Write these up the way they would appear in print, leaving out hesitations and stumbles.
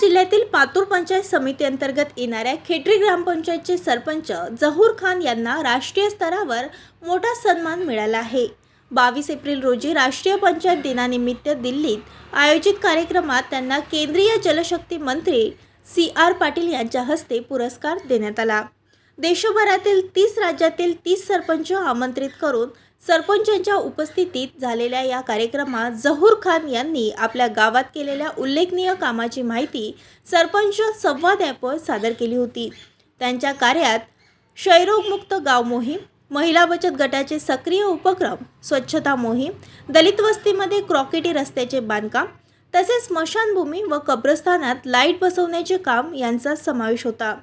जिल्ह्यातील पातूर पंचायत समिती अंतर्गत येणाऱ्या खेटरी ग्रामपंचायतचे सरपंच जहूर खान यांना राष्ट्रीय स्तरावर मोठा सन्मान मिळाला आहे। 22 एप्रिल रोजी राष्ट्रीय पंचायत दिनानिमित्त दिल्लीत आयोजित कार्यक्रमात त्यांना केंद्रीय जलशक्ती मंत्री CR पाटील यांच्या हस्ते पुरस्कार देण्यात आला। देशभरातील 30 राज्यातील 30 सरपंच आमंत्रित करून सरपंचांच्या उपस्थितीत झालेल्या या कार्यक्रमात जहूर खान यांनी आपल्या गावात केलेल्या उल्लेखनीय कामाची माहिती सरपंच संवाद ॲपवर सादर केली होती। त्यांच्या कार्यात क्षयरोगमुक्त गाव मोहीम, महिला बचत गटाचे सक्रिय उपक्रम, स्वच्छता मोहीम, दलित वस्तीमध्ये क्रॉकेटी रस्त्याचे बांधकाम तसेच स्मशानभूमी व कब्रस्थानात लाईट बसवण्याचे काम यांचा समावेश होता।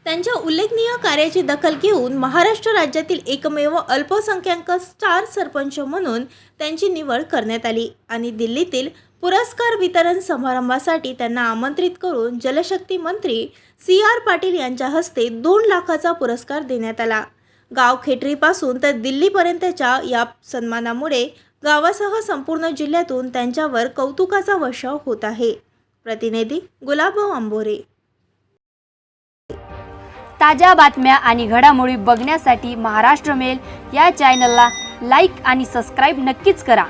त्यांच्या उल्लेखनीय कार्याची दखल घेऊन महाराष्ट्र राज्यातील एकमेव अल्पसंख्याक स्टार सरपंच म्हणून त्यांची निवड करण्यात आली आणि दिल्लीतील पुरस्कार वितरण समारंभासाठी त्यांना आमंत्रित करून जलशक्ती मंत्री CR पाटील यांच्या हस्ते 2 लाखाचा पुरस्कार देण्यात आला। गाव खेटरीपासून तर दिल्लीपर्यंतच्या या सन्मानामुळे गावासह संपूर्ण जिल्ह्यातून त्यांच्यावर कौतुकाचा वर्षाव होत आहे। प्रतिनिधी गुलाबभाऊ आंबोरे। ताज्या बातम्या आणि घडामोडी बघण्यासाठी महाराष्ट्र मेल या चॅनलला लाईक आणि सबस्क्राईब नक्कीच करा।